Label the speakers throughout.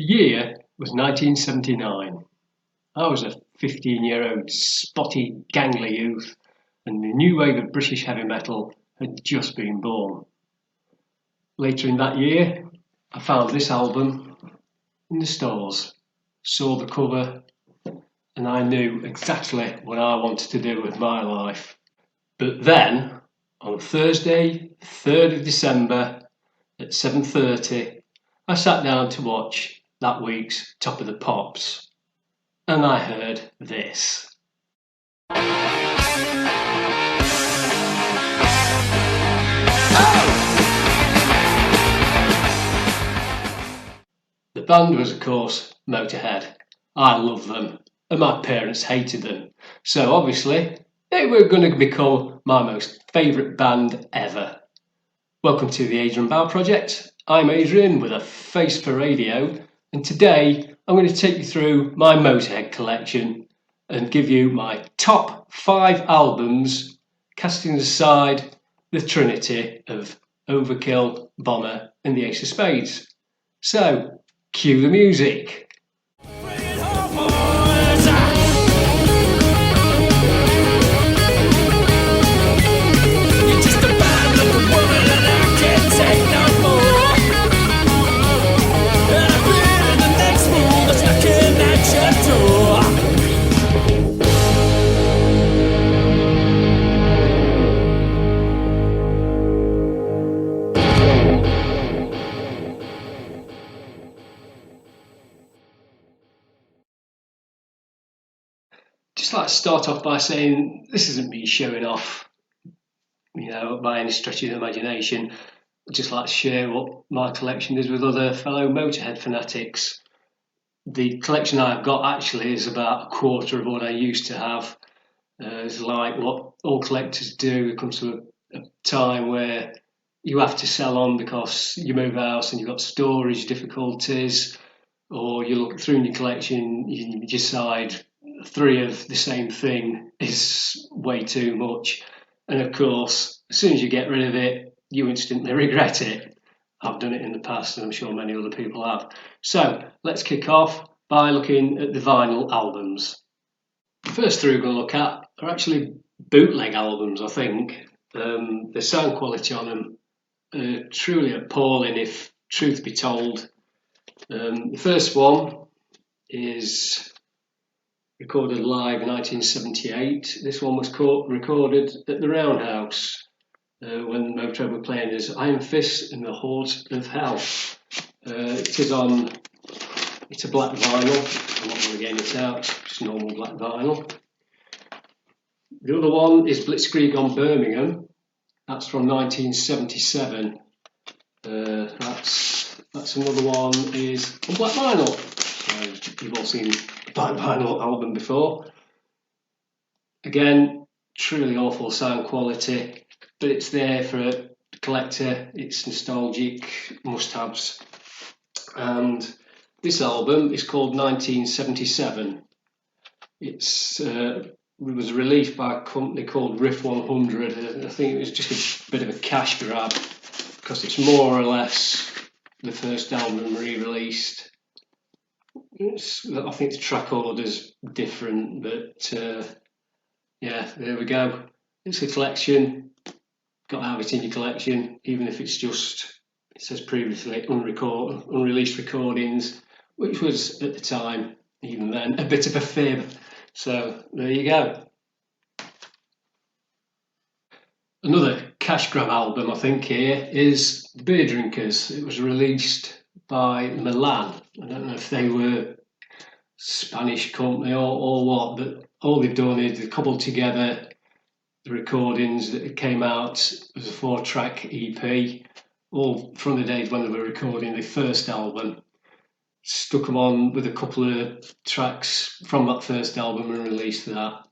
Speaker 1: The year was 1979. I was a 15-year-old spotty, gangly youth, and the new wave of British heavy metal had just been born. Later in that year, I found this album in the stores, saw the cover, and I knew exactly what I wanted to do with my life. But then, on Thursday, 3rd of December at 7:30, I sat down to watch that week's Top of the Pops, and I heard this. The band was, of course, Motorhead. I loved them, and my parents hated them, so obviously they were going to become my most favourite band ever. Welcome to the Adrian Project. I'm Adrian with a face for radio, and today I'm going to take you through my Motorhead collection and give you my top 5 albums, casting aside the trinity of Overkill, Bonner and the Ace of Spades. So, cue the music. Just like to start off by saying this isn't me showing off, by any stretch of the imagination. I'd just like to share what my collection is with other fellow Motorhead fanatics. The collection I've got actually is about a quarter of what I used to have. It's like what all collectors do. It comes to a time where you have to sell on because you move house and you've got storage difficulties, or you look through in your collection, you decide 3 of the same thing is way too much. And of course, as soon as you get rid of it, you instantly regret it. I've done it in the past, and I'm sure many other people have. So let's kick off by looking at the vinyl albums. The first 3 we're going to look at are actually bootleg albums, I think. The sound quality on them are truly appalling, if truth be told. The first one is recorded live in 1978. This one was recorded at the Roundhouse when Motorhead were playing as Iron Fist in the Halls of Hell. It's a black vinyl. I'm not going to get it out, just normal black vinyl. The other one is Blitzkrieg on Birmingham. That's from 1977. That's another one is on black vinyl. So you've all seen a black vinyl album before. Again, truly awful sound quality, but it's there for a collector. It's nostalgic, must-haves. And this album is called 1977. It was released by a company called Riff 100. I think it was just a bit of a cash grab because it's more or less the first album re-released. I think the track order's different, but there we go. It's a collection. Got to have it in your collection, even if it's just, it says previously, unreleased recordings, which was at the time, even then, a bit of a fib. So there you go. Another cash grab album, I think, here is The Beer Drinkers. It was released by Milan. I don't know if they were a Spanish company or what, but all they've done is they've cobbled together the recordings that came out as a 4-track EP, all from the days when they were recording the first album. Stuck them on with a couple of tracks from that first album and released that.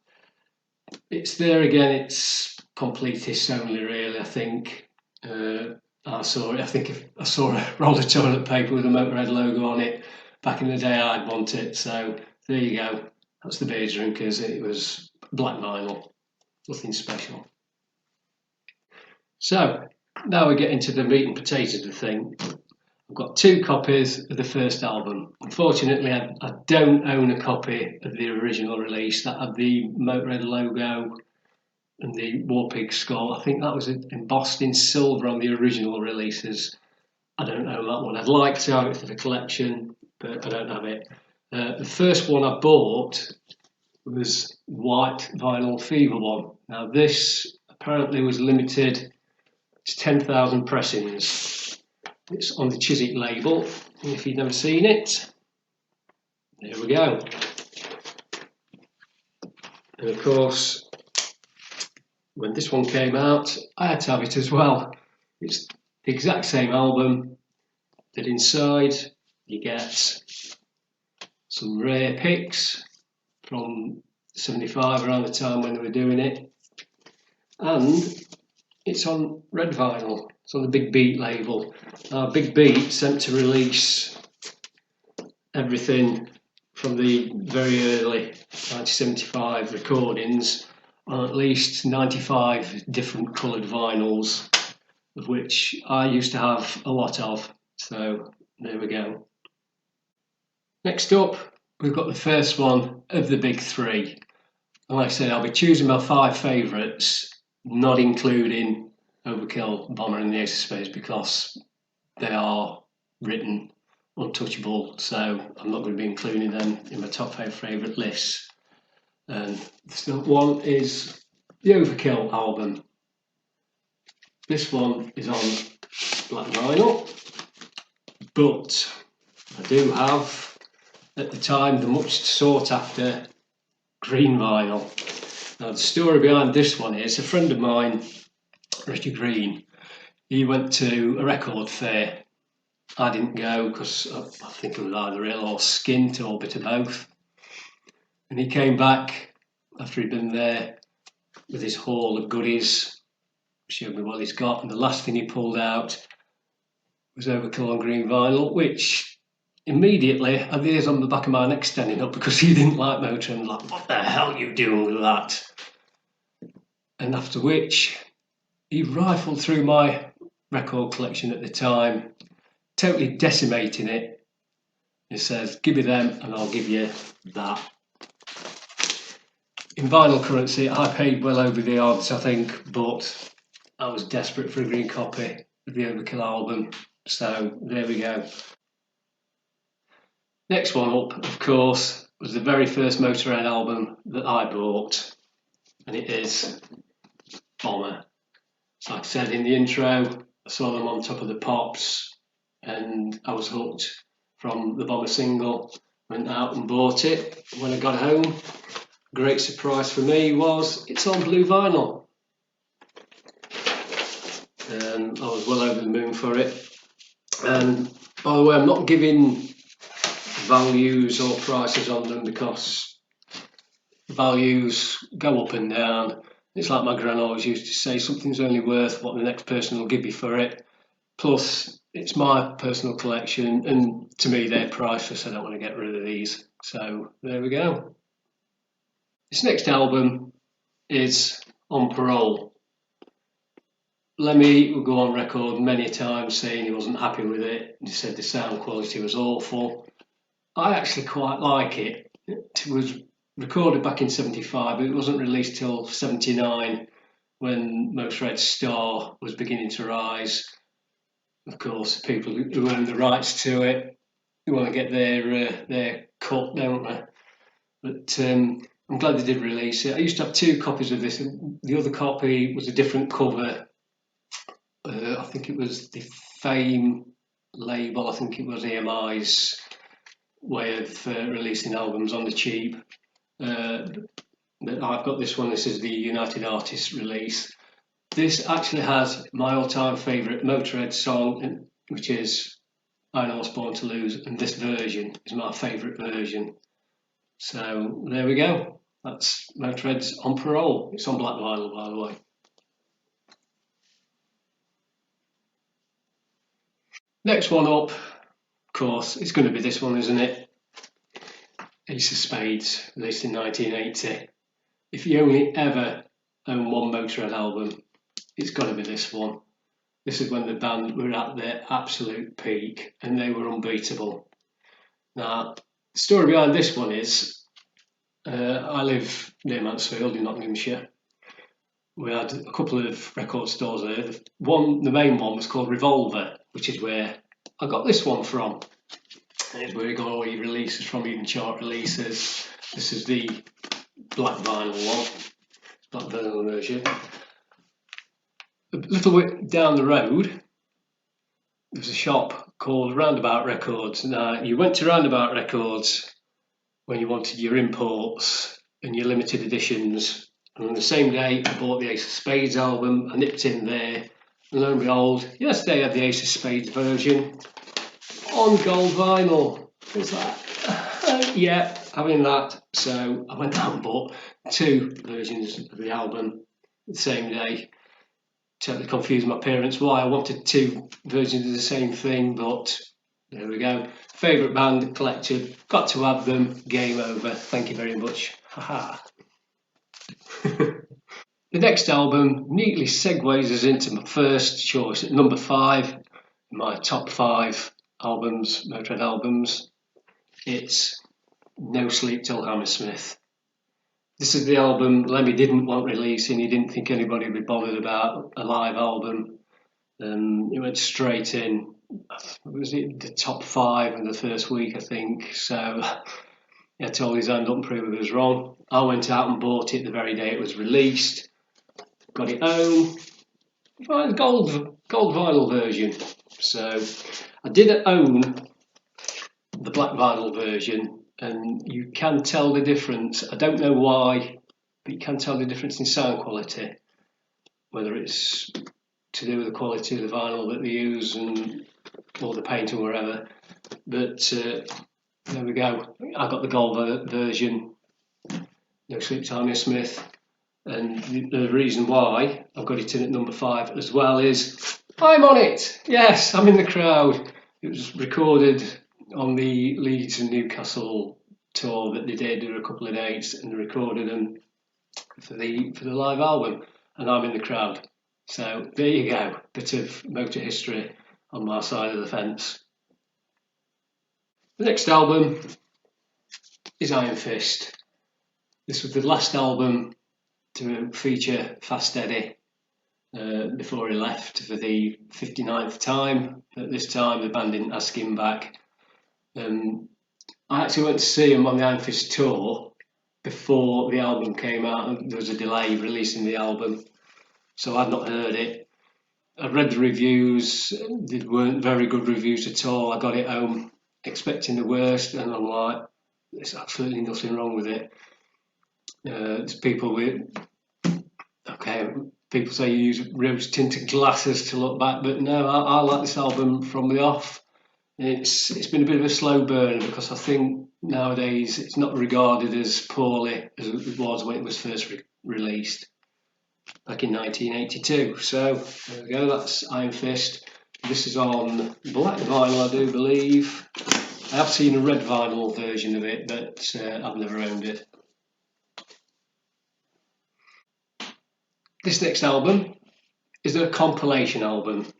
Speaker 1: It's there again, it's completists only, really, I think. I saw it. I think if I saw a roll of toilet paper with a Motorhead logo on it back in the day, I'd want it. So there you go. That's the Beer Drinkers. It was black vinyl. Nothing special. So now we get into the meat and potatoes of the thing. I've got 2 copies of the first album. Unfortunately, I don't own a copy of the original release that had the Motorhead logo and the Warpig skull. I think that was embossed in silver on the original releases. I don't own that one. I'd like to have it for the collection, but I don't have it. The first one I bought was white vinyl fever one. Now this apparently was limited to 10,000 pressings. It's on the Chiswick label, and if you've never seen it, there we go. And of course, when this one came out, I had to have it as well. It's the exact same album, but inside you get some rare picks from 75, around the time when they were doing it, and it's on red vinyl. It's on the Big Beat label. Now, Big Beat sent to release everything from the very early 1975 recordings on at least 95 different coloured vinyls, of which I used to have a lot of. So there we go. Next up, we've got the first one of the big 3. And like I said, I'll be choosing my 5 favourites, not including Overkill, Bomber and the Ace of Spades, because they are written untouchable, so I'm not going to be including them in my top 5 favourite lists. And the one is the Overkill album. This one is on black vinyl, but I do have, at the time, the much sought after green vinyl. Now the story behind this one is a friend of mine, Richard Green, he went to a record fair. I didn't go because I think I was either ill or skint or a bit of both. And he came back after he'd been there with his haul of goodies, showed me what he's got, and the last thing he pulled out was Overkill on green vinyl, which immediately had the ears on the back of my neck standing up, because he didn't like Motorhead and was like, what the hell are you doing with that? And after which he rifled through my record collection at the time, totally decimating it. He says, give me them and I'll give you that. In vinyl currency, I paid well over the odds, I think, but I was desperate for a green copy of the Overkill album. So there we go. Next one up, of course, was the very first Motorhead album that I bought, and it is Bomber. Like I said in the intro, I saw them on Top of the Pops, and I was hooked from the Bomber single. Went out and bought it. When I got home, great surprise for me was it's on blue vinyl. I was well over the moon for it. And by the way, I'm not giving values or prices on them, because values go up and down. It's like my gran always used to say, something's only worth what the next person will give you for it. Plus, it's my personal collection, and to me they're priceless. I don't want to get rid of these. So there we go. This next album is On Parole. Lemmy will go on record many times saying he wasn't happy with it. He said the sound quality was awful. I actually quite like it. It was recorded back in 75, but it wasn't released till 79, when Motorhead's star was beginning to rise. Of course, people who own the rights to it, who want to get their cut, don't they? But I'm glad they did release it. I used to have 2 copies of this. The other copy was a different cover. I think it was the Fame label. I think it was EMI's way of releasing albums on the cheap. But I've got this one. This is the United Artists release. This actually has my all-time favourite Motorhead song, which is I Know I Was Born to Lose, and this version is my favourite version. So there we go. That's Motorhead's On Parole. It's on black vinyl, by the way. Next one up, of course, it's going to be this one, isn't it? Ace of Spades, released in 1980. If you only ever own one Motorhead album, it's got to be this one. This is when the band were at their absolute peak and they were unbeatable. Now, the story behind this one is I live near Mansfield in Nottinghamshire. We had a couple of record stores there. The main one was called Revolver, which is where I got this one from. It's where you got all your releases from, even chart releases. This is the black vinyl one, black vinyl version. A little bit down the road, there's a shop called Roundabout Records. Now, you went to Roundabout Records when you wanted your imports and your limited editions. And on the same day, I bought the Ace of Spades album. I nipped in there, and lo and behold, yes, they had the Ace of Spades version on gold vinyl. It was like, yeah, having that. So I went out and bought 2 versions of the album the same day. Totally confused my parents why I wanted 2 versions of the same thing, but there we go. Favourite band, collected, got to have them, game over. Thank you very much. Haha. The next album neatly segues us into my first choice at number 5, my top 5 albums, Motorhead albums. It's No Sleep Till Hammersmith. This is the album Lemmy didn't want releasing. He didn't think anybody would be bothered about a live album. It went straight in. Was it the top 5 in the first week, I think? So he had to hold his hand up and prove he was wrong. I went out and bought it the very day it was released. Got it home. Gold vinyl version. So I did own the black vinyl version, and you can tell the difference. I don't know why, but you can tell the difference in sound quality, whether it's to do with the quality of the vinyl that they use and or the paint or whatever. But there we go. I got the gold version. No Sleep Till Hammersmith. And the reason why I've got it in at number 5 as well is I'm on it. Yes, I'm in the crowd. It was recorded on the Leeds and Newcastle tour that they did. There were a couple of dates, and they recorded them for the live album, and I'm in the crowd. So there you go, bit of motor history on my side of the fence. The next album is Iron Fist. This was the last album to feature Fast Eddie before he left for the 59th time. At this time, the band didn't ask him back. I actually went to see him on the Iron Fist tour before the album came out, and there was a delay releasing the album, so I'd not heard it. I read the reviews, they weren't very good reviews at all. I got it home expecting the worst, and I'm like, there's absolutely nothing wrong with it. There's people say you use rose tinted glasses to look back, but no, I like this album from the off. It's been a bit of a slow burner because I think nowadays it's not regarded as poorly as it was when it was first released back in 1982. So there we go, that's Iron Fist. This is on black vinyl, I do believe. I have seen a red vinyl version of it, but I've never owned it. This next album is a compilation album.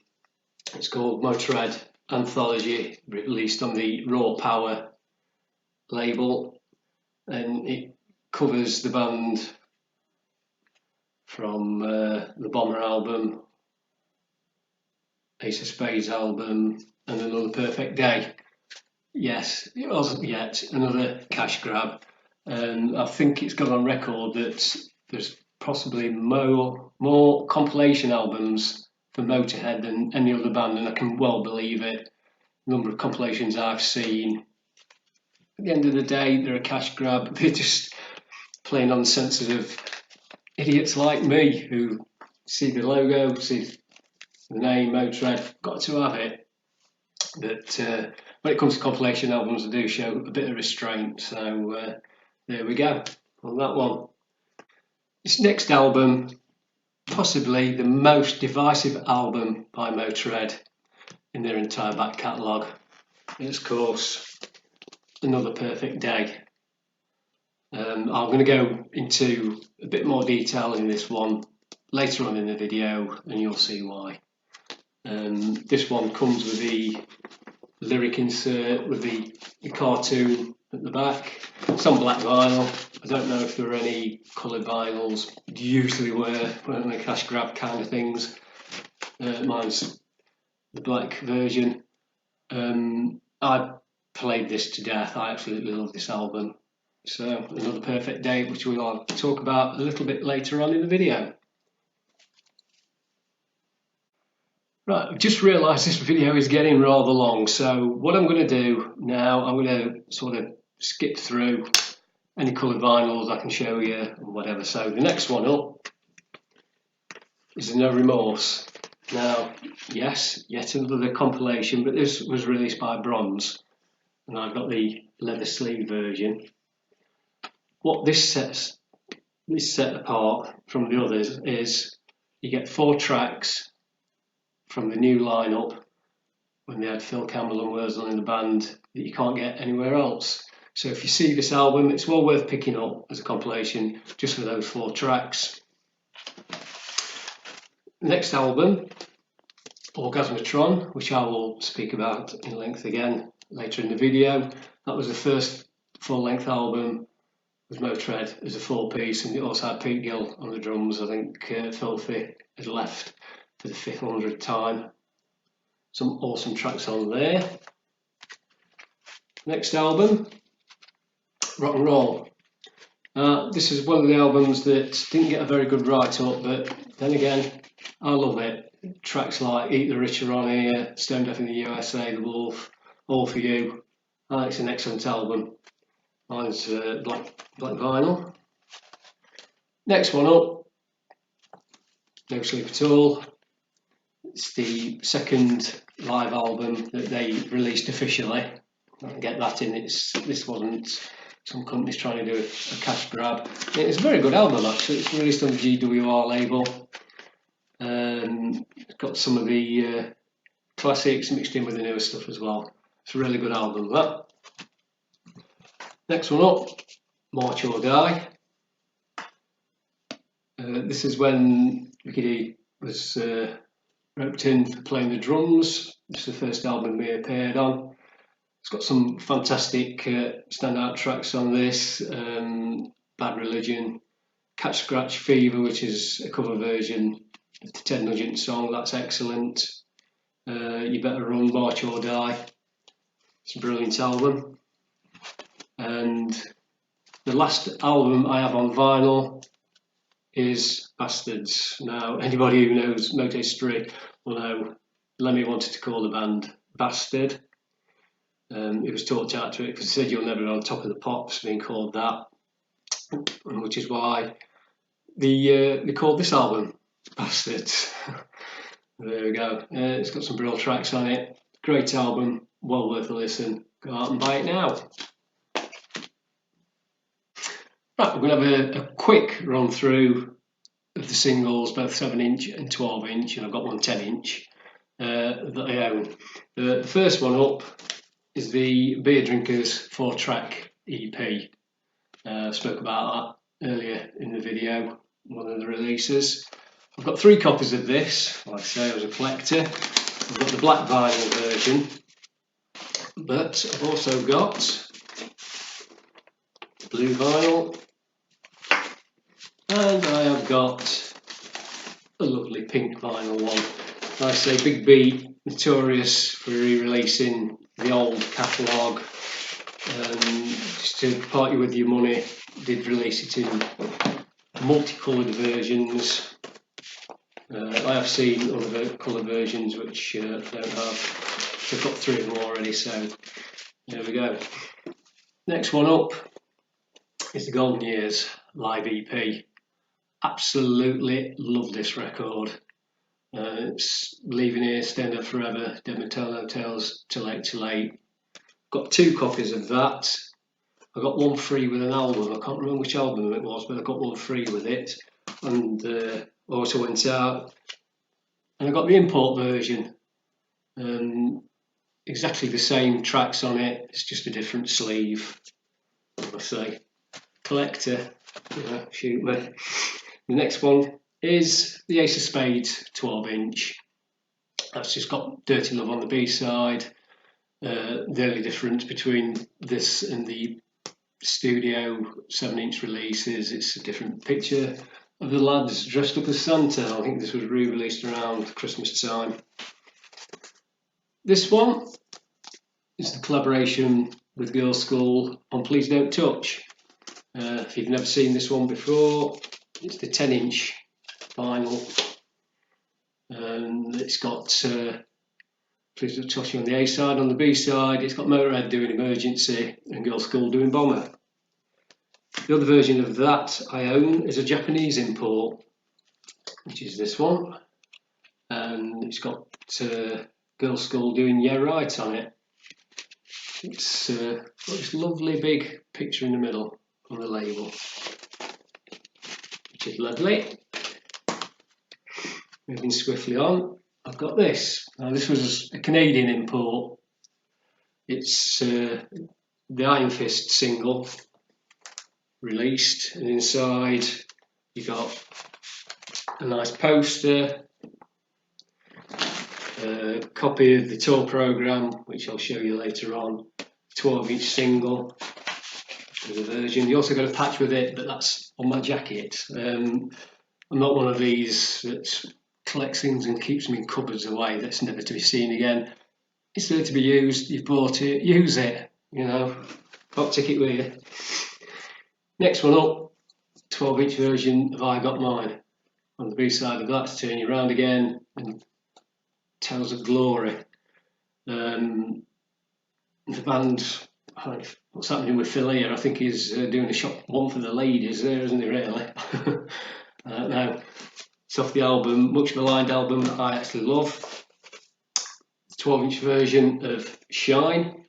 Speaker 1: It's called Motorhead Anthology, released on the Raw Power label, and it covers the band from the Bomber album, Ace of Spades album, and Another Perfect Day. Yes, it wasn't yet another cash grab, and I think it's got on record that there's possibly more compilation albums for Motorhead than any other band, and I can well believe it. The number of compilations I've seen. At the end of the day, they're a cash grab. They're just playing on the senses of idiots like me who see the logo, see the name Motorhead, got to have it. But when it comes to compilation albums, I do show a bit of restraint. So there we go on that one. This next album, possibly the most divisive album by Motorhead in their entire back catalogue, is of course Another Perfect Day. I'm going to go into a bit more detail in this one later on in the video, and you'll see why. This one comes with the lyric insert with the cartoon at the back. It's on black vinyl. I don't know if there are any coloured vinyls. Usually weren't they cash grab kind of things. Mine's the black version. I played this to death. I absolutely love this album. So another perfect day, which we'll talk about a little bit later on in the video. Right, I've just realised this video is getting rather long, so what I'm going to do now, I'm going to sort of skip through any coloured vinyls I can show you and whatever. So the next one up is No Remorse. Now, yes, yet another compilation, but this was released by Bronze, and I've got the leather sleeve version. What this sets apart from the others is you get 4 tracks from the new lineup when they had Phil Campbell and Wurzel in the band that you can't get anywhere else. So if you see this album, it's well worth picking up as a compilation just for those 4 tracks. Next album, Orgasmatron, which I will speak about in length again later in the video. That was the first full-length album with Motorhead as a 4-piece, and it also had Pete Gill on the drums. I think Filthy had left for the 500th time. Some awesome tracks on there. Next album, Rock and Roll. This is one of the albums that didn't get a very good write-up, but then again, I love it. Tracks like Eat the Rich are on here, Stone Deaf in the USA, The Wolf, All For You. It's an excellent album. Mine's black vinyl. Next one up, No Sleep at All. It's the second live album that they released officially. I can get that in. This wasn't some companies trying to do a cash grab. It's a very good album actually. It's released on the GWR label. It's got some of the classics mixed in with the newer stuff as well. It's a really good album, that. Next one up, March or Die. This is when Ricky D was roped in for playing the drums. This is the first album he appeared on. It's got some fantastic standout tracks on this. Bad Religion, Catch Scratch Fever, which is a cover version of the Ted Nugent song. That's excellent. You Better Run, March or Die. It's a brilliant album. And the last album I have on vinyl is Bastards. Now, anybody who knows Moto History will know Lemmy wanted to call the band Bastard. He was talked out to it because he said you'll never be on Top of the Pops being called that, which is why they called this album Bastards. There we go. It's got some brilliant tracks on it. Great album, well worth a listen. Go out and buy it now. Right, we're going to have a quick run through of the singles, both 7-inch and 12-inch, and I've got one 10-inch that I own. The first one up is the Beer Drinkers 4-track EP. I spoke about that earlier in the video, one of the releases. I've got 3 copies of this. Like I say, I was a collector. I've got the black vinyl version, but I've also got blue vinyl, and I have got a lovely pink vinyl one. Like I say, Big B, notorious for re-releasing the old catalogue. Just to part you with your money, did release it in multicoloured versions. I have seen other colour versions which I don't have. I've got 3 of them already, so there we go. Next one up is the Golden Years live EP. Absolutely love this record. It's Leaving Here, Stand Up Forever, Dead Maternal Tales, Too Late, Too Late. Got 2 copies of that. I got one free with an album. I can't remember which album it was, but I got one free with it. And also went out and I got the import version. Exactly the same tracks on it. It's just a different sleeve. I say, collector. Yeah, shoot me. The next one is the Ace of Spades 12-inch. That's just got Dirty Love on the B-side. The only difference between this and the studio 7-inch releases, it's a different picture of the lads dressed up as Santa. I think this was re-released around Christmas time. This one is the collaboration with Girls' School on Please Don't Touch. If you've never seen this one before, it's the 10-inch vinyl, and it's got Please Don't Touch on the A side. On the B side, it's got Motorhead doing Emergency and Girls' School doing Bomber. The other version of that I own is a Japanese import, which is this one, and it's got Girls' School doing Yeah Right on it. It's got this lovely big picture in the middle on the label, which is lovely. Moving swiftly on, I've got this. Now, this was a Canadian import. It's the Iron Fist single released, and inside you got a nice poster, a copy of the tour programme, which I'll show you later on, 12-inch single as a version. You also got a patch with it, but that's on my jacket. I'm not one of these that collects things and keeps them in cupboards away that's never to be seen again. It's there to be used. You've bought it, use it, you know, can't take it with you. Next one up, 12-inch version of I Got Mine. On the B-side of that, to turn you around again, and Tales of Glory. The band, what's happening with Phil here? I think he's doing a shop one for the ladies there, isn't he, really? Now, it's off the album, much maligned album that I actually love. 12-inch version of Shine,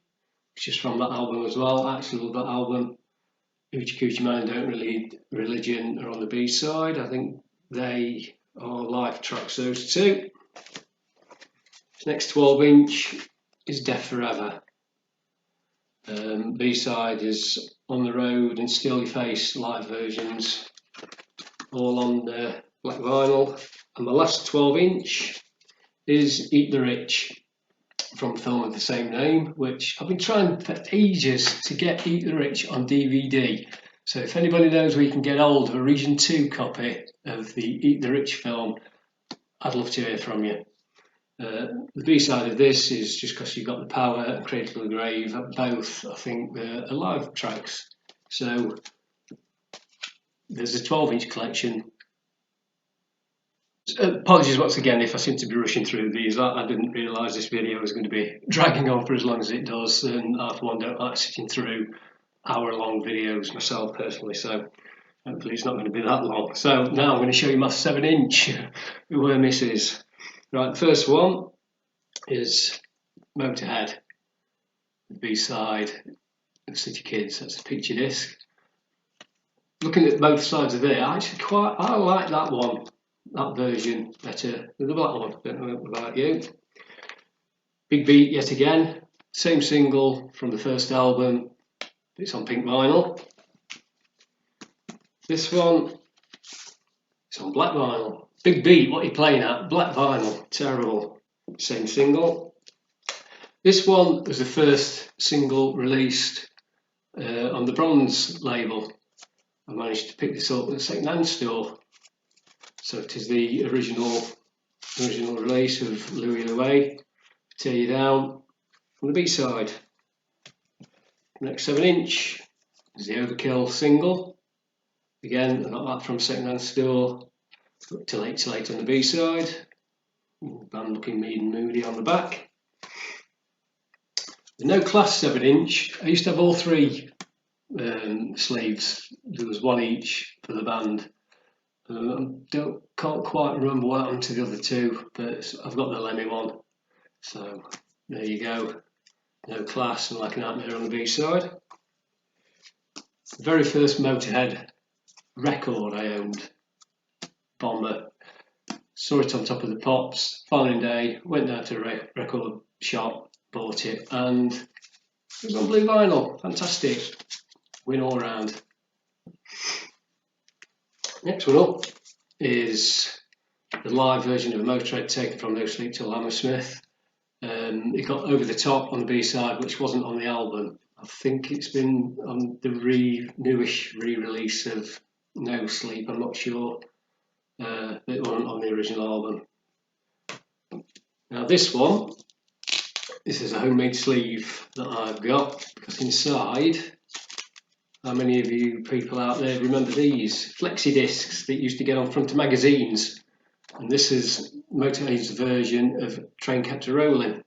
Speaker 1: which is from that album as well. I actually love that album. Hoochie Coochie Man, Don't Really Religion are on the B-side. I think they are live tracks, those two. This next 12-inch is Death Forever. B-side is On the Road and Still Your Face live versions, all on the black vinyl. And the last 12-inch is Eat the Rich, from a film of the same name, which I've been trying for ages to get Eat the Rich on DVD. So if anybody knows where you can get hold of a Region 2 copy of the Eat the Rich film, I'd love to hear from you. The B-side of this is Just 'Cause You Got the Power and Cradle to the Grave. Both, I think, are live tracks. So there's a 12-inch collection. Apologies once again if I seem to be rushing through these. I didn't realise this video was going to be dragging on for as long as it does, and I for one don't like sitting through hour-long videos myself personally, so hopefully it's not going to be that long. So now I'm going to show you my 7-inch where misses. Right, the first one is Motorhead, the B-side of City Kids. That's a picture disc. Looking at both sides of there, I like that one. That version better than the black one. Don't know about you. Big Beat yet again. Same single from the first album. It's on pink vinyl. This one, it's on black vinyl. Big Beat, what are you playing at? Black vinyl, terrible. Same single. This one was the first single released on the Bronze label. I managed to pick this up at a second-hand store. So it is the original release of Louis Louis, Tear You Down, on the B-side. Next 7-inch is the Overkill single. Again, I got that from a second-hand store. Till Late on the B-side. Band looking mean and moody on the back. The No Class 7-inch, I used to have all three sleeves. There was one each for the band. Can't quite remember what happened to the other two, but I've got the Lemmy one. So there you go. No Class and Like a Nightmare on the B-side. The very first Motorhead record I owned, Bomber. Saw it on Top of the Pops, following day, went down to a record shop, bought it, and it was on blue vinyl. Fantastic. Win all round. Next one up is the live version of Motorhead taken from No Sleep Till Hammersmith. It got Over the Top on the B-side, which wasn't on the album. I think it's been on the newish re-release of No Sleep, I'm not sure. It wasn't on the original album. Now this is a homemade sleeve that I've got, because inside, how many of you people out there remember these flexi discs that used to get on front of magazines? And this is Motorhead's version of Train Kept a Rolling.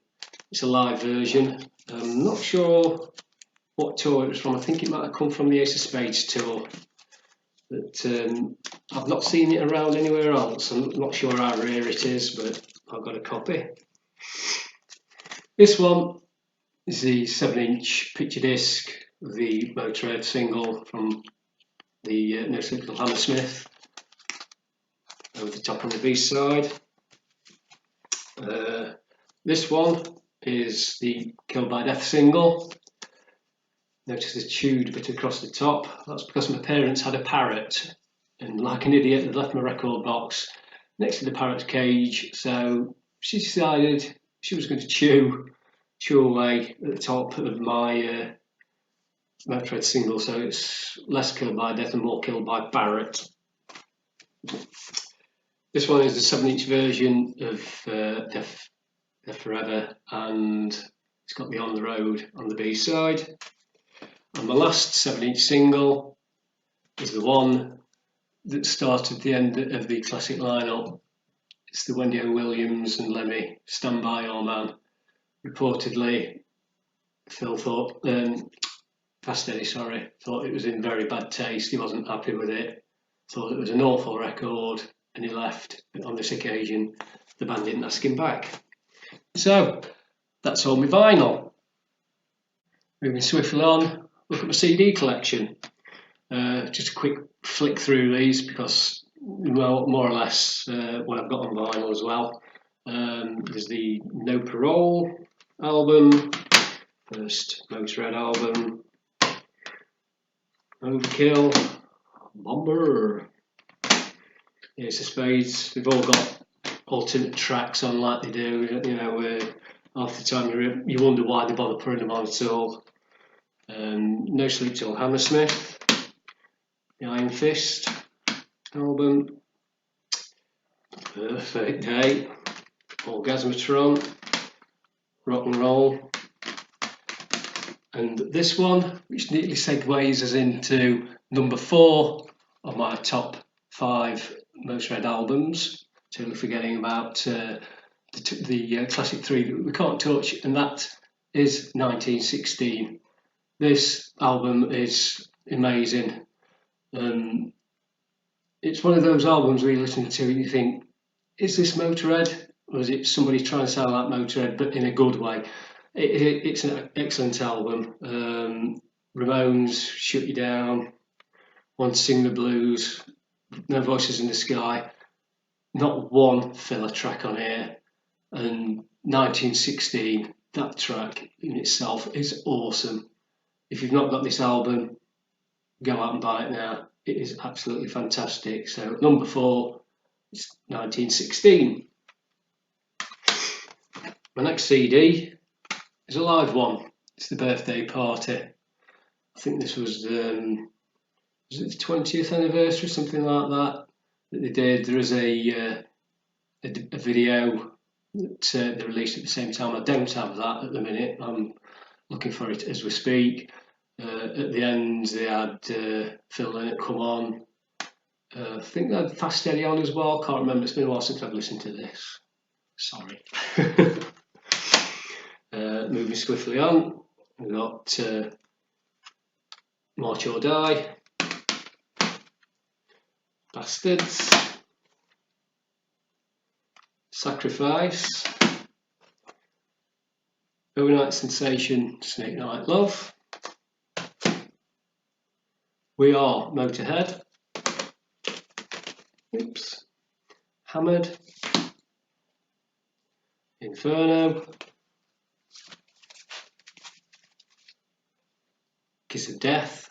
Speaker 1: It's a live version. I'm not sure what tour it was from. I think it might have come from the Ace of Spades tour. But I've not seen it around anywhere else. I'm not sure how rare it is, but I've got a copy. This one is the 7-inch picture disc of the Motorhead single from the No Sleep Till Hammersmith. Over the top on the B-side. This one is the Killed by Death single. Notice the chewed bit across the top. That's because my parents had a parrot, and like an idiot, they left my record box next to the parrot's cage. So she decided she was going to chew away at the top of my Motorhead single. So it's less Killed by Death and more Killed by Parrot. This one is the 7-inch version of Death Forever, and it's got the On the Road on the B-side. And my last 7-inch single is the one that started the end of the classic lineup. It's the Wendy O. Williams and Lemmy Stand By Your Man. Reportedly, Phil thought, Fast Eddie, thought it was in very bad taste. He wasn't happy with it. Thought it was an awful record, and he left. But on this occasion, the band didn't ask him back. So, that's all my vinyl. Moving swiftly on, look at my CD collection. Just a quick flick through these, because more or less what I've got on vinyl as well. There's the No Parole album, first Motorhead album, Overkill, Bomber, Ace of Spades. They've all got alternate tracks on like they do, half the time you wonder why they bother putting them on at all. No Sleep Till Hammersmith, the Iron Fist album, Perfect Day, Orgasmatron, Rock and Roll, and this one, which neatly segues us into number 4 of my top 5 Motorhead albums. Totally forgetting about the classic 3 that we can't touch, and that is 1916. This album is amazing. It's one of those albums where you listen to and you think, is this Motorhead? Or is it somebody trying to sound like Motorhead, but in a good way? It's an excellent album. Ramones, Shut You Down, Want to Sing the Blues, No Voices in the Sky. Not one filler track on here. And 1916, that track in itself is awesome. If you've not got this album, go out and buy it now. It is absolutely fantastic. So number 4 is 1916. My next CD is a live one. It's the Birthday Party. I think this was it the 20th anniversary, something like that they did. There is a video that they released at the same time. I don't have that at the minute. I'm looking for it as we speak. At the end, they had Phil Lynott come on. I think they had Fast Eddie on as well. Can't remember. It's been a while since I've listened to this. Sorry. Moving swiftly on, we've got March or Die, Bastards, Sacrifice, Overnight Sensation, Snake Night Love, We Are Motorhead, Hammered, Inferno, Kiss of Death,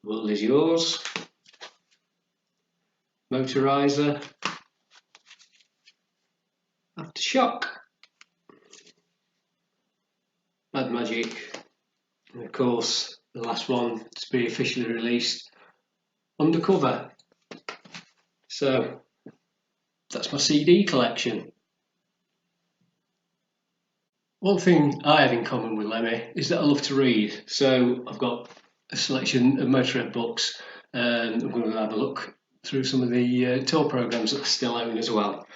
Speaker 1: The World Is Yours, Motorizer, Aftershock, Bad Magic, and of course the last one to be officially released, Undercover. So that's my CD collection. One thing I have in common with Lemmy is that I love to read. So I've got a selection of Motorhead books, and I'm going to have a look through some of the tour programs that I still own as well.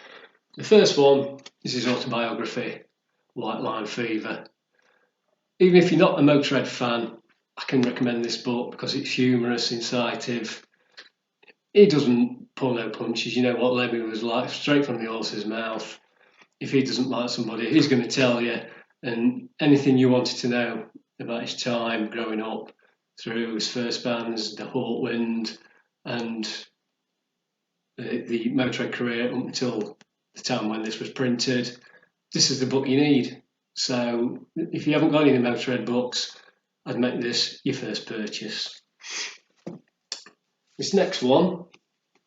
Speaker 1: The first one is his autobiography, White Line Fever. Even if you're not a Motorhead fan, I can recommend this book because it's humorous, incisive. He doesn't pull no punches. You know what Lemmy was like, straight from the horse's mouth. If he doesn't like somebody, he's going to tell you. And anything you wanted to know about his time growing up through his first bands, the Hawkwind, and the Motorhead career up until the time when this was printed, this is the book you need. So if you haven't got any Motorhead books, I'd make this your first purchase. This next one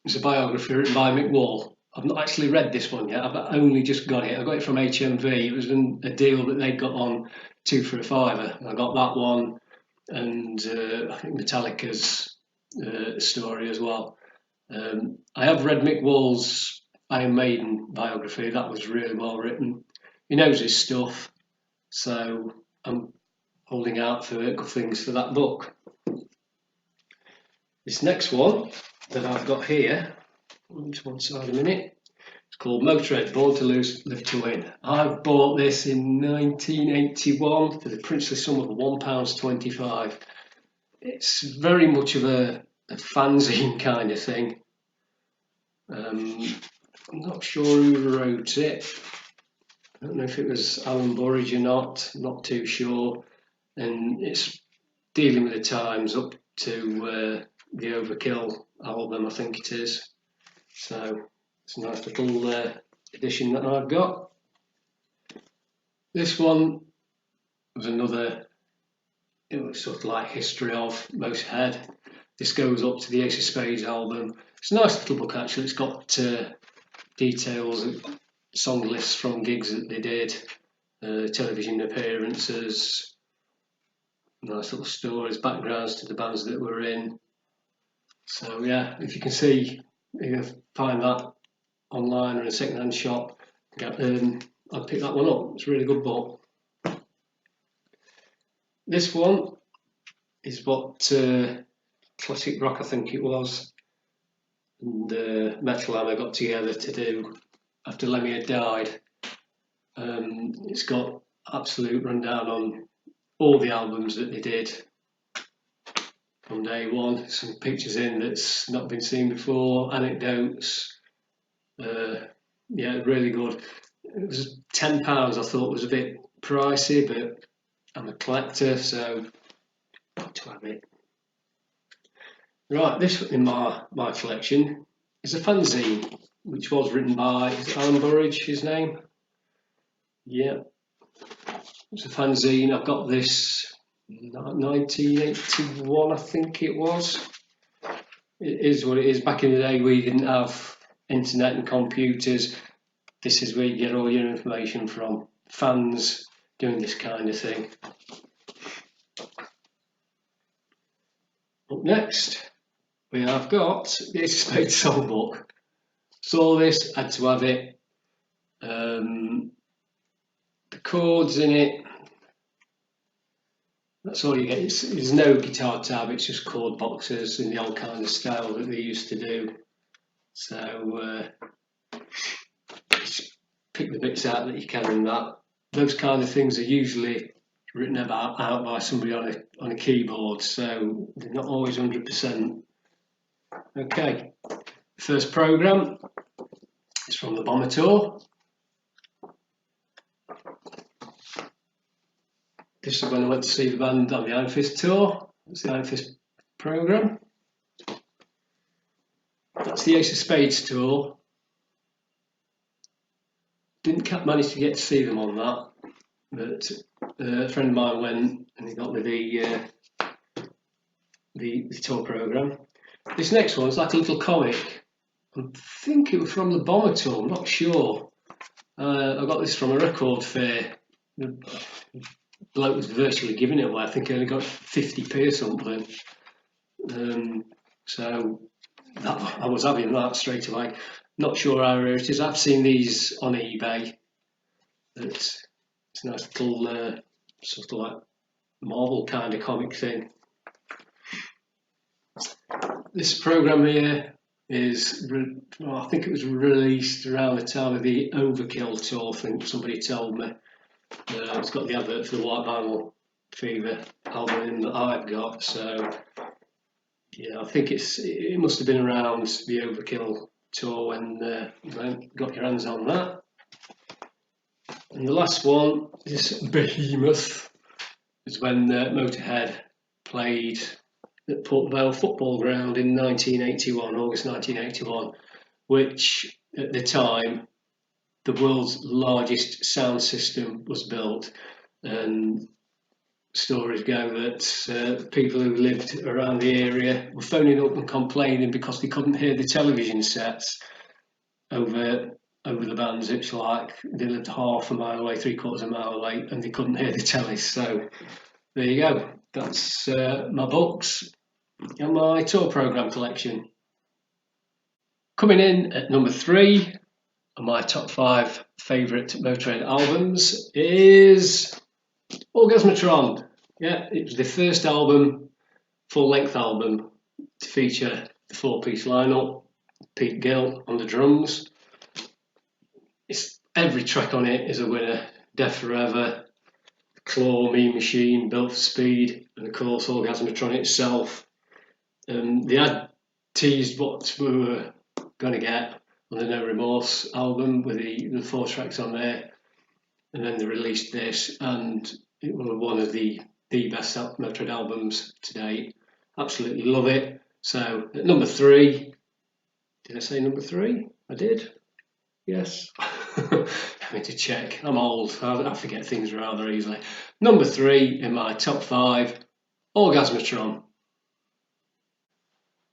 Speaker 1: is a biography written by Mick Wall. I've not actually read this one yet, I've only just got it. I got it from HMV. It was a deal that they got on 2 for a fiver. I got that one and I think Metallica's story as well. I have read Mick Wall's Iron Maiden biography. That was really well written. He knows his stuff, so I'm holding out for good things for that book. This next one that I've got here, to one side a minute, it's called Motorhead, Born to Lose, Live to Win. I bought this in 1981 for the princely sum of £1.25. It's very much of a fanzine kind of thing. I'm not sure who wrote it. I don't know if it was Alan Burridge or not too sure. And it's dealing with the times up to the Overkill album, I think it is. So it's a nice little edition that I've got. This one was another, it was sort of like history of Motorhead. This goes up to the Ace of Spades album. It's a nice little book actually. It's got details, song lists from gigs that they did, television appearances, nice little stories, backgrounds to the bands that were in. So yeah, if you can see, you can find that online or in a second-hand shop, I'd pick that one up. It's a really good book. This one is what Classic Rock, I think it was, and Metal Hammer got together to do after Lemmy had died. It's got absolute rundown on all the albums that they did from day one. Some pictures in that's not been seen before, anecdotes. Yeah, really good. It was £10. I thought was a bit pricey, but I'm a collector, so got to have it. Right, this in my collection is a fanzine, which was written by, is it Alan Burridge, his name? Yeah, it's a fanzine. I've got this 1981, I think it was. It is what it is. Back in the day, we didn't have internet and computers. This is where you get all your information from. Fans doing this kind of thing. Up next, we have got the Ace of Spades songbook. Saw this, had to have it. The chords in it, that's all you get. There's no guitar tab, it's just chord boxes in the old kind of style that they used to do. So just pick the bits out that you can in that. Those kind of things are usually written out by somebody on a keyboard, so they're not always 100%. Okay, first program is from the Bomber Tour. This is when I went to see the band on the Iron Fist tour. That's the Iron Fist program. That's the Ace of Spades tour. Didn't manage to get to see them on that, but a friend of mine went and he got me the tour program. This next one is like a little comic. I think it was from the Bomber tour, I'm not sure. I got this from a record fair. The bloke was virtually giving it away. I think I only got 50p or something. So I was having that straight away. Not sure how rare it is. I've seen these on eBay. It's a nice little sort of like Marvel kind of comic thing. This program here is, I think it was released around the time of the Overkill tour, I think somebody told me. It's got the advert for the White Vinyl Fever album that I've got, so yeah, I think it must have been around the Overkill tour when you got your hands on that. And the last one is Behemoth. Is when Motorhead played at Port Vale Football Ground in 1981, August 1981, which at the time the world's largest sound system was built. And stories go that people who lived around the area were phoning up and complaining because they couldn't hear the television sets over the bands. It's like they lived half a mile away, 3/4 of a mile away, and they couldn't hear the telly. So there you go. That's my books and my tour programme collection. Coming in at number 3 of my top 5 favourite Motorhead albums is Orgasmatron. Yeah, it was the first album, full-length album, to feature the 4-piece lineup. Pete Gill on the drums. Every track on it is a winner. Death Forever, Claw, Mean Machine, Built for Speed, and of course Orgasmatron itself. They had teased what we were going to get on the No Remorse album with the 4 tracks on there, and then they released this, and it was one of the best Motorhead albums to date. Absolutely love it. So at number 3, did I say number 3? I did. Yes. Having to check. I'm old. I forget things rather easily. Number 3 in my top 5, Orgasmatron.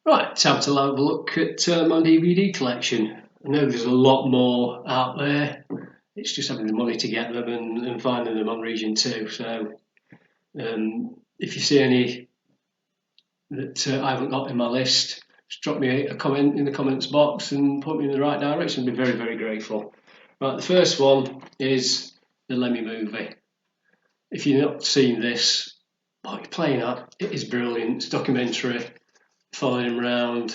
Speaker 1: Right, time to have a look at my DVD collection. I know there's a lot more out there. It's just having the money to get them and finding them on Region 2. So if you see any that I haven't got in my list, just drop me a comment in the comments box and point me in the right direction. I'd be very, very grateful. Right, the first one is the Lemmy movie. If you've not seen this, what you're playing at, it is brilliant. It's a documentary, following him around,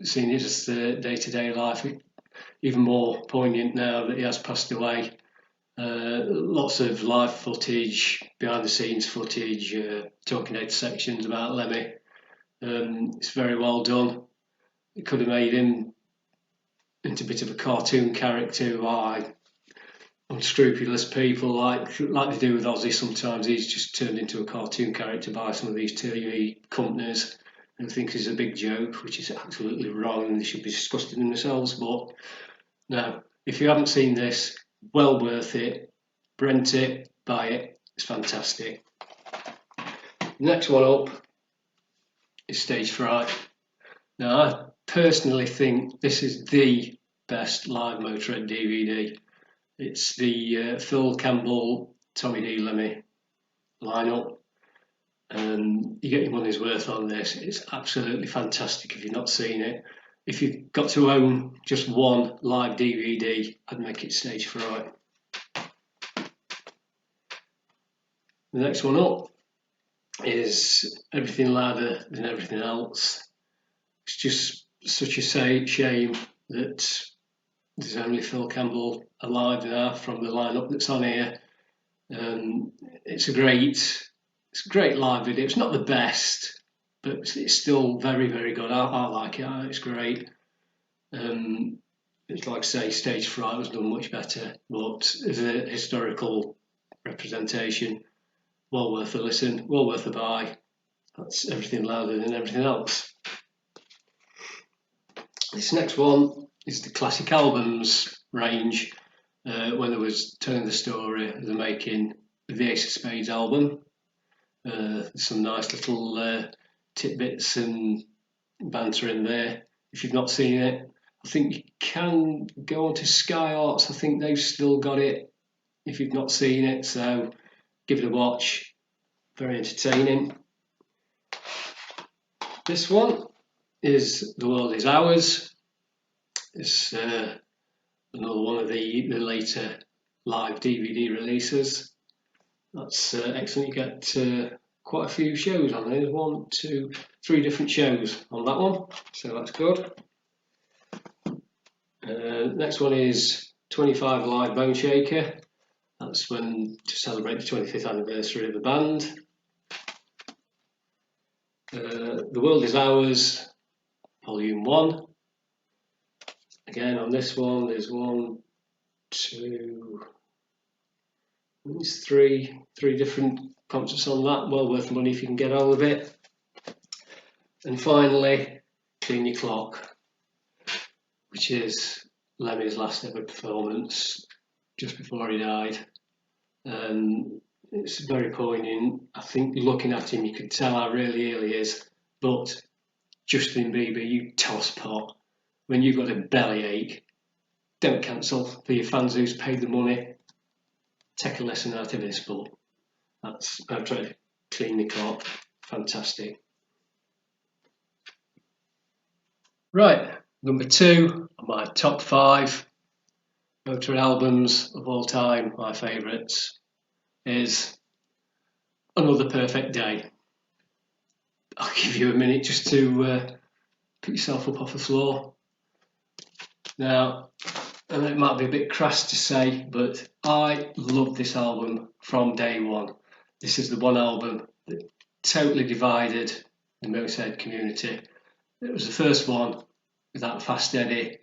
Speaker 1: seeing his day-to-day life. Even more poignant now that he has passed away. Lots of live footage, behind-the-scenes footage, talking head sections about Lemmy. It's very well done. It could have made him into a bit of a cartoon character by unscrupulous people like they do with Ozzy sometimes. He's just turned into a cartoon character by some of these TV companies who think he's a big joke, which is absolutely wrong and they should be disgusted in themselves. But no, if you haven't seen this, well worth it. Rent it, buy it, it's fantastic. Next one up is Stage Fright. Now, I personally think this is the best live Motorhead DVD. It's the Phil Campbell, Tommy D. Lemmy lineup. You get your money's worth on this. It's absolutely fantastic if you've not seen it. If you've got to own just one live DVD, I'd make it Stage Fright. The next one up is Everything Louder Than Everything Else. It's just such a shame that there's only Phil Campbell alive now from the lineup that's on here. It's a great live video. It's not the best, but it's still very, very good. I like it. It's great. It's like I say, Stage Fright was done much better, but as a historical representation, well worth a listen, well worth a buy. That's Everything Louder Than Everything Else. This next one is the classic albums range. When there was telling the story of the making of the Ace of Spades album. Some nice little tidbits and banter in there. if you've not seen it. I think you can go onto Sky Arts. I think they've still got it if you've not seen it. So give it a watch. Very entertaining. This one is The World Is Ours. It's another one of the later live DVD releases. That's excellent. You get quite a few shows on there. 1, 2, 3 different shows on that one, so that's good. Next one is 25 Live Bone Shaker. That's when to celebrate the 25th anniversary of the band. The World Is Ours, Volume 1. Again, on this one, there's 1, 2, there's three different concerts on that. Well worth the money if you can get hold of it. And finally, Clean Your Clock, which is Lemmy's last ever performance just before he died. It's very poignant. I think looking at him, you can tell how really ill he is. But Justin Bieber, you tosspot, when you've got a bellyache, don't cancel. For your fans who's paid the money, take a lesson out of this. But I've tried to Clean the Clock. Fantastic. Right, number 2 of my top 5 Motorhead albums of all time, my favourites, is Another Perfect Day. I'll give you a minute just to pick yourself up off the floor. Now, and it might be a bit crass to say, but I love this album from day one. This is the one album that totally divided the Motorhead community. It was the first one with that Fast Eddie,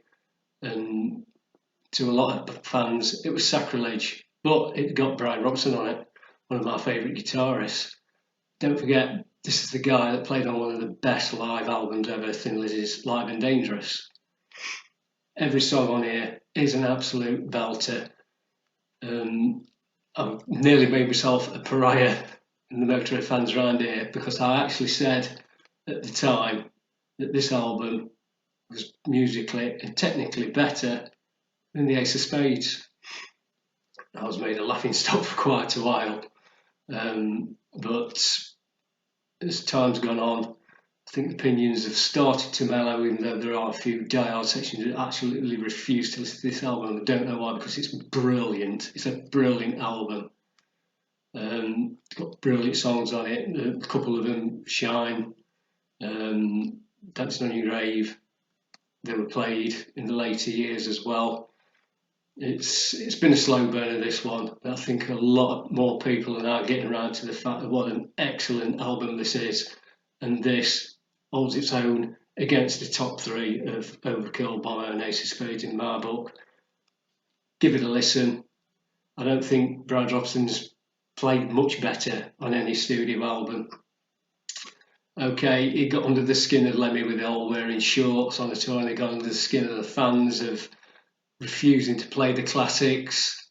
Speaker 1: and to a lot of fans, it was sacrilege, but it got Brian Robson on it, one of my favourite guitarists. Don't forget, this is the guy that played on one of the best live albums ever, Thin Lizzy's Live and Dangerous. Every song on here is an absolute belter. I've nearly made myself a pariah in the Motorhead fans around here because I actually said at the time that this album was musically and technically better than the Ace of Spades. I was made a laughing stock for quite a while, but as time's gone on, I think opinions have started to mellow, even though there are a few die-hard sections that absolutely refuse to listen to this album. I don't know why, because it's brilliant. It's a brilliant album. It's got brilliant songs on it. A couple of them shine. Dancing on Your Grave, they were played in the later years as well. It's been a slow burner, this one, but I think a lot more people are now getting around to the fact of what an excellent album this is, and this holds its own against the top 3 of Overkill, Bomber and Ace of Spades in my book. Give it a listen. I don't think Brian Robson's played much better on any studio album. Okay, he got under the skin of Lemmy with the whole wearing shorts on the tour, and he got under the skin of the fans of refusing to play the classics.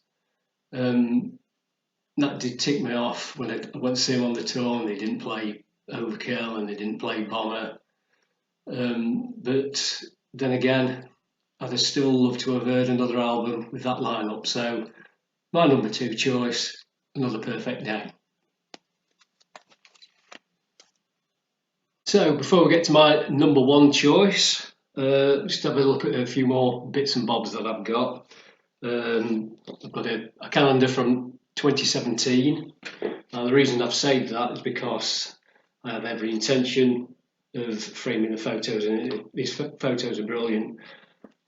Speaker 1: That did tick me off when I went to see him on the tour and they didn't play Overkill and they didn't play Bomber. But then again, I'd have still loved to have heard another album with that lineup. So my number 2 choice, Another Perfect Day. So before we get to my number 1 choice, just have a look at a few more bits and bobs that I've got. I've got a calendar from 2017. Now the reason I've saved that is because I have every intention of framing the photos, and these photos are brilliant.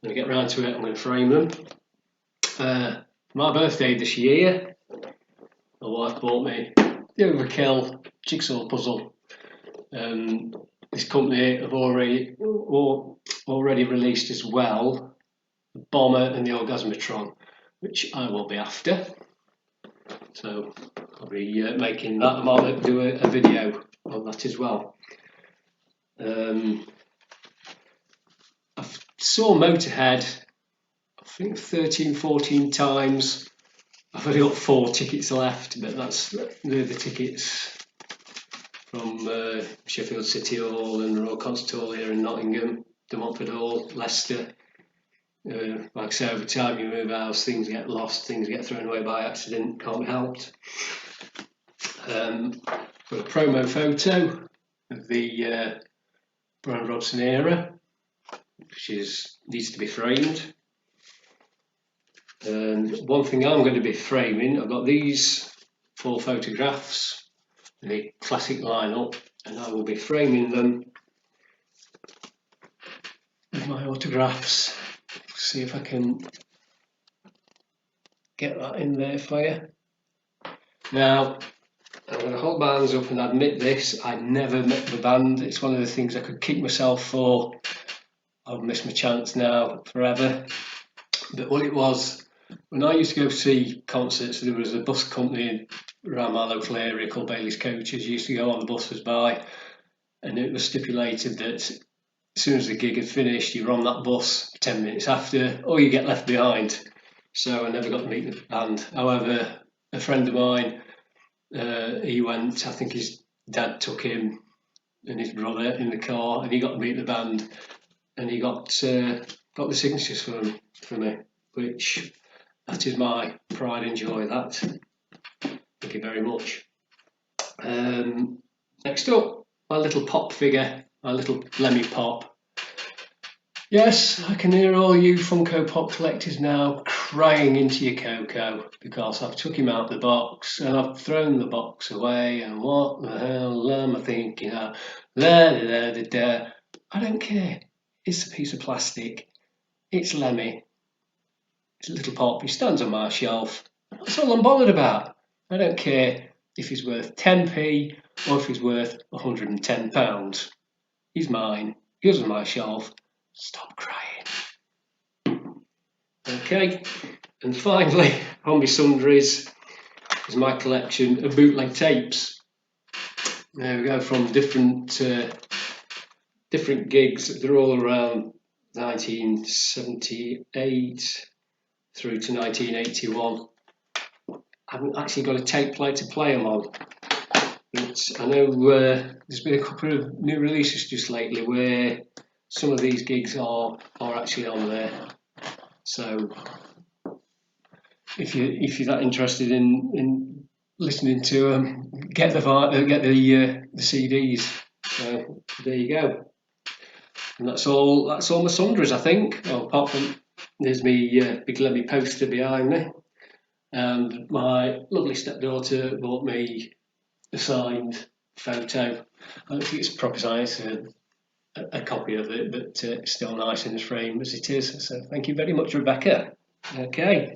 Speaker 1: When I get round to it, I'm going to frame them. My birthday this year, my wife bought me the Overkill jigsaw puzzle. This company have already released as well the Bomber and the Orgasmatron, which I will be after. So I'll be making that. I might do a video on that as well. I saw Motorhead, I think 13, 14 times. I've only got 4 tickets left, but they're the tickets from Sheffield City Hall and Royal Concert Hall here in Nottingham. De Montfort Hall, Leicester. Like I say, over time you move house, things get lost, things get thrown away by accident, can't be helped. Got a promo photo of the Brian Robson era, which needs to be framed. One thing I'm going to be framing, I've got these 4 photographs, the classic lineup, and I will be framing them with my autographs. See if I can get that in there for you. Now, I'm going to hold my hands up and admit this, I never met the band. It's one of the things I could kick myself for. I've missed my chance now forever. But what it was, when I used to go see concerts, there was a bus company around my local area called Bailey's Coaches. You used to go on the buses by, and it was stipulated that as soon as the gig had finished, you were on that bus 10 minutes after, or you get left behind. So I never got to meet the band. However, a friend of mine, he went, I think his dad took him and his brother in the car, and he got to meet the band, and he got the signatures for me, which that is my pride and joy, that. Thank you very much. Next up, my little pop figure, my little Lemmy Pop. Yes, I can hear all you Funko Pop collectors now crying into your cocoa because I've took him out the box and I've thrown the box away, and what the hell am I thinking of? I don't care. It's a piece of plastic. It's Lemmy. It's a little pop. He stands on my shelf. That's all I'm bothered about. I don't care if he's worth 10p or if he's worth £110. He's mine. He goes on my shelf. Stop crying. Okay, and finally, on my sundries is my collection of bootleg tapes. There we go, from different gigs. They're all around 1978 through to 1981. I haven't actually got a tape player to play them on, but I know there's been a couple of new releases just lately where some of these gigs are actually on there. So if you're that interested in listening to them, get the CDs. So there you go. And that's all my sundries, I think. Oh, apart from there's me big Lemmy poster behind me, and my lovely stepdaughter bought me a signed photo. I don't think it's proper size. A copy of it, but it's still nice in the frame as it is. So thank you very much, Rebecca. Okay,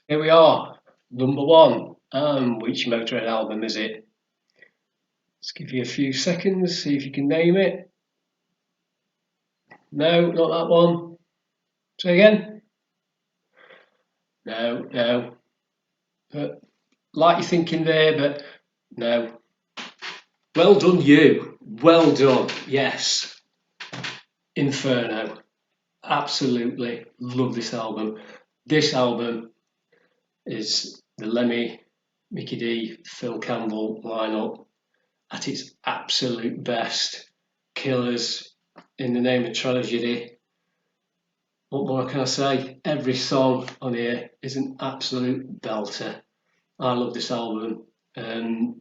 Speaker 1: here we are, number 1. Which Motorhead album is it? Let's give you a few seconds, see if you can name it. No, not that one. Say again. No. Like you're thinking there, but no. Well done, you. Well done. Yes. Inferno. Absolutely love this album. This album is the Lemmy, Mickey D, Phil Campbell lineup at its absolute best. Killers, In the Name of Tragedy. What more can I say? Every song on here is an absolute belter. I love this album. When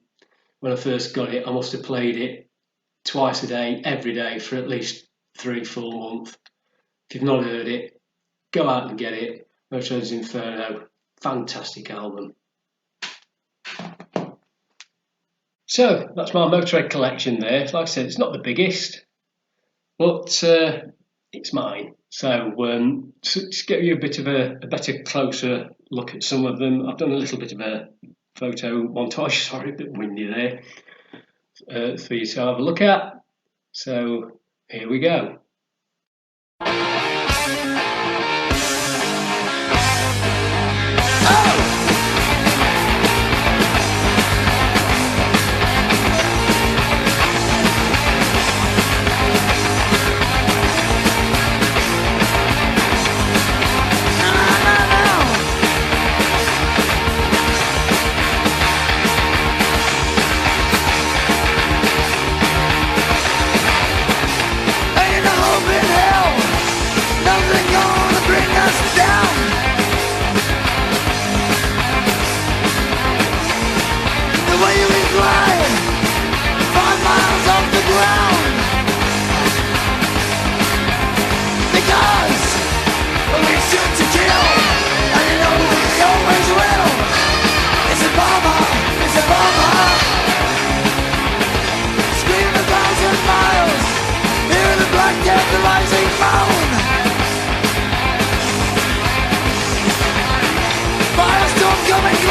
Speaker 1: I first got it, I must have played it twice a day, every day for at least 3-4 months. If you've not heard it, go out and get it. Motorhead's Inferno, fantastic album. So that's my Motorhead collection there. Like I said, it's not the biggest, but it's mine. So just give you a bit of a better, closer look at some of them. I've done a little bit of a photo montage, sorry, a bit windy there, for you to have a look at. So here we go.
Speaker 2: In the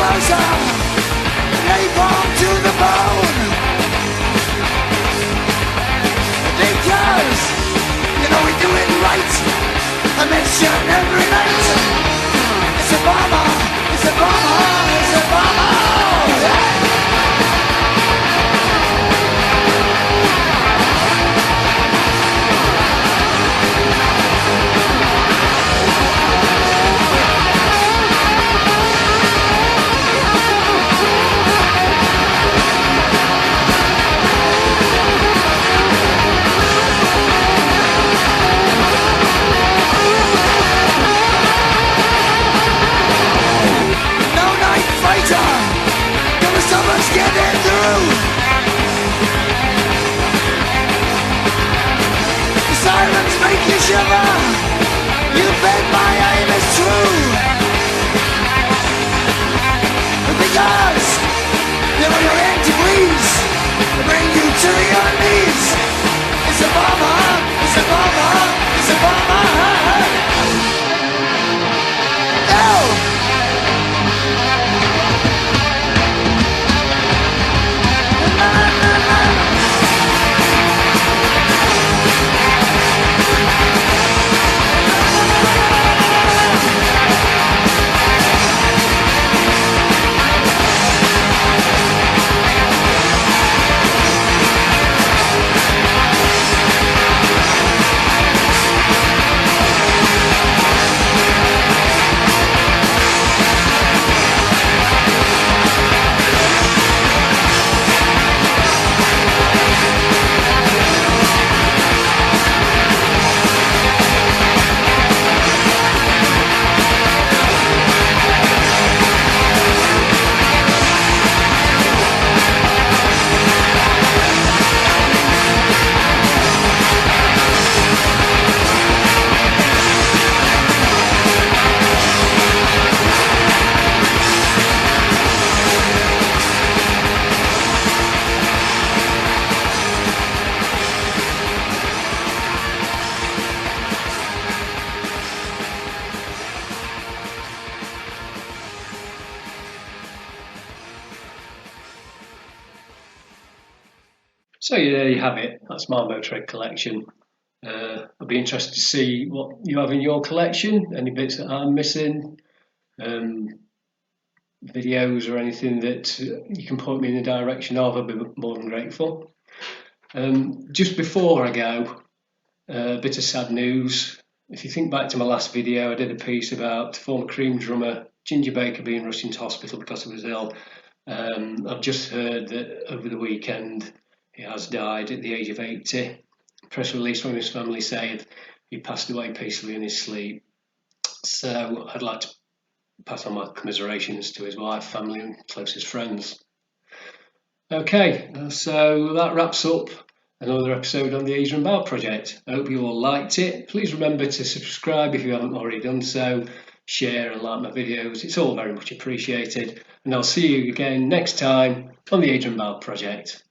Speaker 2: closer, napalm to the bone. Because, you know we do it right. I mention every night. It's a bomber, it's a bomber, it's a bomber. Yeah. Getting through. The sirens make you shiver. You bet my aim is true. Because you know your anti-breeze bring you to your knees. It's a bomber, it's a bomber, it's a bomber. Oh!
Speaker 1: So there you have it. That's my Motorhead collection. I'd be interested to see what you have in your collection, any bits that I'm missing, videos or anything that you can point me in the direction of. I'd be more than grateful. Just before I go, a bit of sad news. If you think back to my last video, I did a piece about former Cream drummer Ginger Baker being rushed into hospital because he was ill. I've just heard that over the weekend he has died at the age of 80. Press release from his family said he passed away peacefully in his sleep. So I'd like to pass on my commiserations to his wife, family and closest friends. Okay, so that wraps up another episode on the Adrian Project. I hope you all liked it. Please remember to subscribe if you haven't already done so, share and like my videos. It's all very much appreciated. And I'll see you again next time on the Adrian Project.